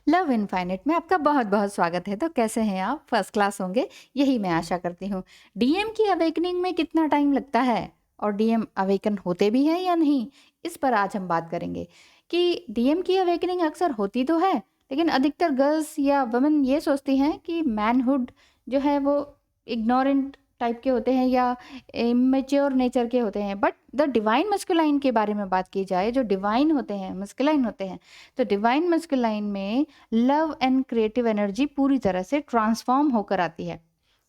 Love infinite में आपका बहुत बहुत स्वागत है। तो कैसे हैं आप? फर्स्ट क्लास होंगे, यही मैं आशा करती हूँ। डीएम की अवेकनिंग में कितना टाइम लगता है और डीएम अवेकन होते भी हैं या नहीं, इस पर आज हम बात करेंगे कि डीएम की अवेकनिंग अक्सर होती तो है, लेकिन अधिकतर गर्ल्स या वुमेन ये सोचती हैं कि मैनहुड जो है वो इग्नोरेंट टाइप के होते हैं या इमेच्योर नेचर के होते हैं। बट द डिवाइन मस्कुलाइन के बारे में बात की जाए, जो डिवाइन होते हैं, मस्कुलाइन होते हैं, तो डिवाइन मस्कुलाइन में लव एंड क्रिएटिव एनर्जी पूरी तरह से ट्रांसफॉर्म होकर आती है,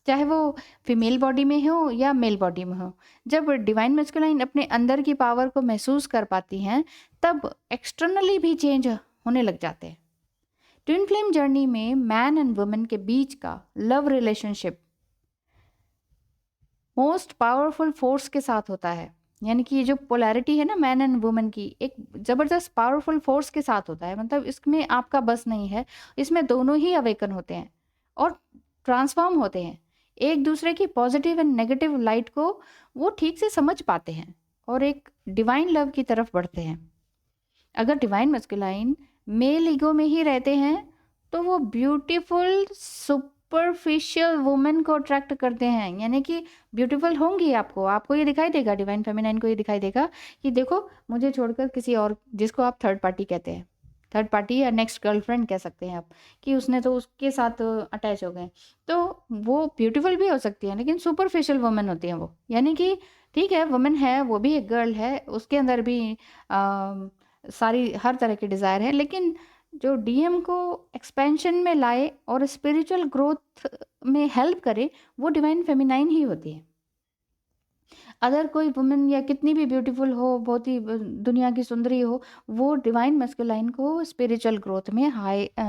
चाहे वो फीमेल बॉडी में हो या मेल बॉडी में हो। जब डिवाइन मस्कुलाइन अपने अंदर की पावर को महसूस कर पाती हैं, तब एक्सटर्नली भी चेंज होने लग जाते हैं। ट्विन फ्लेम जर्नी में मैन एंड वुमेन के बीच का love relationship most powerful force के साथ होता है। यानी कि ये जो पोलैरिटी है ना मैन एंड वुमेन की, एक ज़बरदस्त पावरफुल फोर्स के साथ होता है। मतलब इसमें आपका बस नहीं है, इसमें दोनों ही अवेकन होते हैं और ट्रांसफॉर्म होते हैं। एक दूसरे की पॉजिटिव एंड नेगेटिव लाइट को वो ठीक से समझ पाते हैं और एक डिवाइन लव की तरफ बढ़ते हैं। अगर डिवाइन मस्कुलाइन मेल ईगो में ही रहते हैं, तो वो ब्यूटीफुल सुपरफिशियल वुमेन को अट्रैक्ट करते हैं। यानी कि ब्यूटीफुल होंगी, आपको आपको ये दिखाई देगा, डिवाइन फेमिनाइन को ये दिखाई देगा कि देखो, मुझे छोड़कर किसी और, जिसको आप थर्ड पार्टी कहते हैं, थर्ड पार्टी या नेक्स्ट गर्लफ्रेंड कह सकते हैं आप, कि उसने तो उसके साथ अटैच हो गए। तो वो ब्यूटीफुल भी हो सकती है, लेकिन सुपरफिशियल वुमेन होती हैं वो। यानी कि ठीक है, वुमेन है, वो भी एक गर्ल है, उसके अंदर भी सारी हर तरह की डिज़ायर है, लेकिन जो डीएम को एक्सपेंशन में लाए और स्पिरिचुअल ग्रोथ में हेल्प करे, वो डिवाइन फेमिनाइन ही होती है। अगर कोई वुमेन या कितनी भी ब्यूटीफुल हो, बहुत ही दुनिया की सुंदरी हो, वो डिवाइन मस्कुलाइन को स्पिरिचुअल ग्रोथ में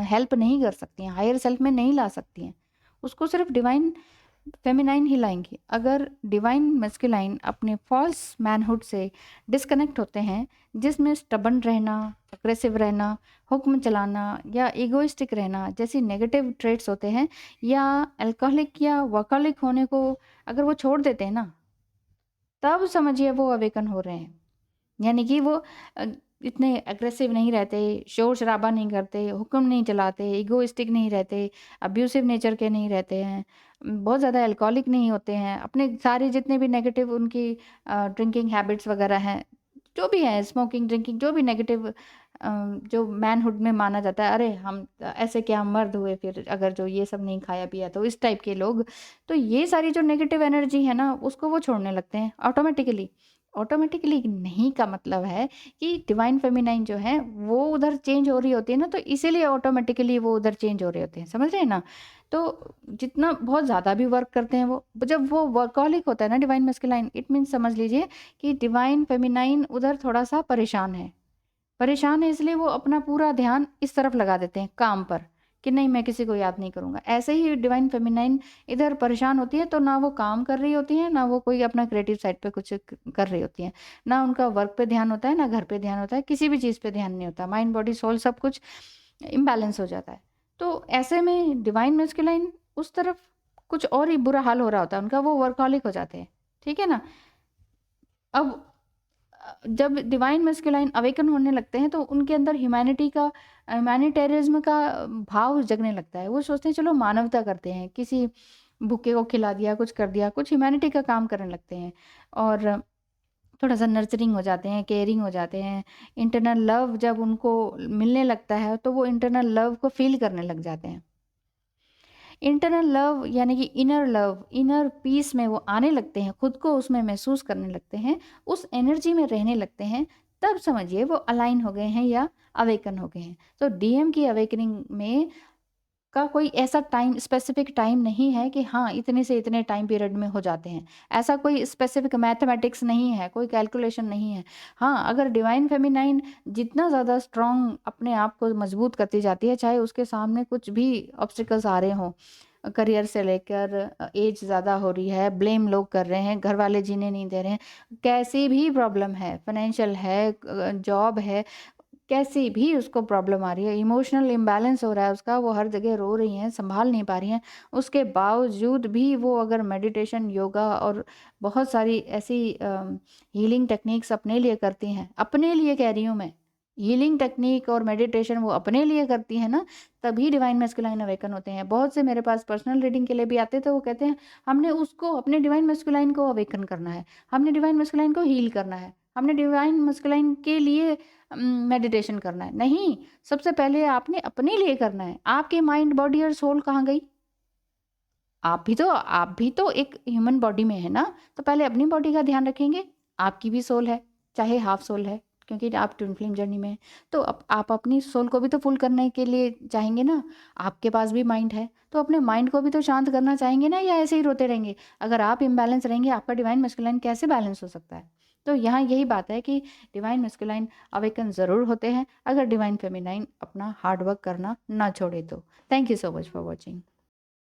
हेल्प नहीं कर सकती हैं, हायर सेल्फ में नहीं ला सकती हैं। उसको सिर्फ डिवाइन फेमिनाइन ही लाएंगी। अगर डिवाइन मस्कुलाइन अपने फॉल्स मैनहुड से डिस्कनेक्ट होते हैं, जिसमें स्टबन रहना, अग्रेसिव रहना, हुक्म चलाना या इगोइस्टिक रहना जैसी नेगेटिव ट्रेट्स होते हैं, या अल्कोहलिक या वर्कहॉलिक होने को अगर वो छोड़ देते हैं ना, तब समझिए वो अवेकन हो रहे हैं। यानी कि वो अ, इतने अग्रेसिव नहीं रहते, शोर-शराबा नहीं करते, हुक्म नहीं चलाते, इगोइस्टिक नहीं रहते, अब्यूसिव नेचर के नहीं रहते हैं, बहुत ज़्यादा अल्कोहलिक नहीं होते हैं, अपने सारे जितने भी नेगेटिव उनकी ड्रिंकिंग हैबिट्स वगैरह हैं, जो भी हैं, स्मोकिंग, ड्रिंकिंग, जो भी नेगेटिव जो मैनहुड में माना जाता है, अरे हम ऐसे क्या मर्द हुए फिर अगर जो ये सब नहीं खाया पिया, तो इस टाइप के लोग। तो ये सारी जो नेगेटिव एनर्जी है ना, उसको वो छोड़ने लगते हैं ऑटोमेटिकली। ऑटोमेटिकली नहीं का मतलब है कि डिवाइन फेमिनाइन जो है वो उधर चेंज हो रही होती है ना, तो इसीलिए ऑटोमेटिकली वो उधर चेंज हो रहे होते हैं, समझ रहे हैं ना? तो जितना बहुत ज़्यादा भी वर्क करते हैं वो, जब वो वर्कहॉलिक होता है ना डिवाइन मस्कुलाइन, इट मीन्स समझ लीजिए कि डिवाइन फेमिनाइन उधर थोड़ा-सा परेशान है। परेशान है इसलिए वो अपना पूरा ध्यान इस तरफ लगा देते हैं काम पर, कि नहीं मैं किसी को याद नहीं करूँगा। ऐसे ही डिवाइन फेमिनाइन इधर परेशान होती है, तो ना वो काम कर रही होती हैं, ना वो कोई अपना क्रिएटिव साइड पे कुछ कर रही होती हैं। ना उनका वर्क पे ध्यान होता है, ना घर पे ध्यान होता है, किसी भी चीज़ पे ध्यान नहीं होता। माइंड, बॉडी, सोल सब कुछ इम्बैलेंस हो जाता है। तो ऐसे में डिवाइन मैस्कुलाइन उस तरफ कुछ और ही बुरा हाल हो रहा होता है उनका, वो वर्कहॉलिक हो जाते हैं। ठीक है ना? अब जब डिवाइन मैस्कुलाइन अवेकन होने लगते हैं, तो उनके अंदर ह्यूमैनिटेरिज्म का भाव जगने लगता है। वो सोचते हैं चलो मानवता करते हैं, किसी भूखे को खिला दिया, कुछ कर दिया, कुछ ह्यूमैनिटी का काम करने लगते हैं और थोड़ा-सा नर्चरिंग हो जाते हैं, केयरिंग हो जाते हैं। इंटरनल लव जब उनको मिलने लगता है, तो वो इंटरनल लव को फ़ील करने लग जाते हैं। इंटरनल लव यानी कि इनर लव, इनर पीस में वो आने लगते हैं, खुद को उसमें महसूस करने लगते हैं, उस एनर्जी में रहने लगते हैं, तब समझिए वो अलाइन हो गए हैं या अवेकन हो गए हैं। तो डीएम की अवेकनिंग में का कोई ऐसा टाइम, स्पेसिफिक टाइम नहीं है कि हाँ, इतने से इतने टाइम पीरियड में हो जाते हैं। ऐसा कोई स्पेसिफिक मैथमेटिक्स नहीं है, कोई कैलकुलेशन नहीं है। हाँ, अगर डिवाइन फेमिनाइन जितना ज़्यादा स्ट्रॉन्ग अपने आप को मजबूत करती जाती है, चाहे उसके सामने कुछ भी ऑब्स्टिकल्स आ रहे हों, करियर से लेकर एज ज़्यादा हो रही है, ब्लेम लोग कर रहे हैं, घर वाले जीने नहीं दे रहे हैं, कैसी भी प्रॉब्लम है, फाइनेंशियल है, जॉब है, कैसी भी उसको प्रॉब्लम आ रही है, इमोशनल इम्बैलेंस हो रहा है उसका, वो हर जगह रो रही हैं, सँभाल नहीं पा रही हैं, उसके बावजूद भी वो अगर मेडिटेशन, योगा और बहुत सारी ऐसी हीलिंग टेक्निक्स अपने लिए करती हैं, अपने लिए कह रही हूँ मैं, हीलिंग टेक्निक और मेडिटेशन वो अपने लिए करती है ना, तभी डिवाइन मैस्कुलाइन अवेकन होते हैं। बहुत से मेरे पास पर्सनल रीडिंग के लिए भी आते हैं, तो वो कहते हैं हमने उसको अपने डिवाइन मैस्कुलाइन को अवेकन करना है, हमने डिवाइन मैस्कुलाइन को हील करना है, हमने डिवाइन मैस्कुलाइन के लिए मेडिटेशन करना है। नहीं, सबसे पहले आपने अपने लिए करना है। आपकी माइंड, बॉडी और सोल कहाँ गई? आप भी तो एक ह्यूमन बॉडी में है ना, तो पहले अपनी बॉडी का ध्यान रखेंगे। आपकी भी सोल है, चाहे हाफ सोल है, क्योंकि आप ट्विन फ्लेम जर्नी में हैं। तो आप अपनी सोल को भी तो फुल करने के लिए चाहेंगे ना। आपके पास भी माइंड है, तो अपने माइंड को भी तो शांत करना चाहेंगे ना, या ऐसे ही रोते रहेंगे? अगर आप इम्बैलेंस रहेंगे, आपका डिवाइन मैस्कुलाइन कैसे बैलेंस हो सकता है? तो यहाँ यही बात है कि डिवाइन मैस्कुलाइन अवेकन ज़रूर होते हैं, अगर डिवाइन फेमिनाइन अपना हार्ड वर्क करना ना छोड़े तो। Thank you so much for watching.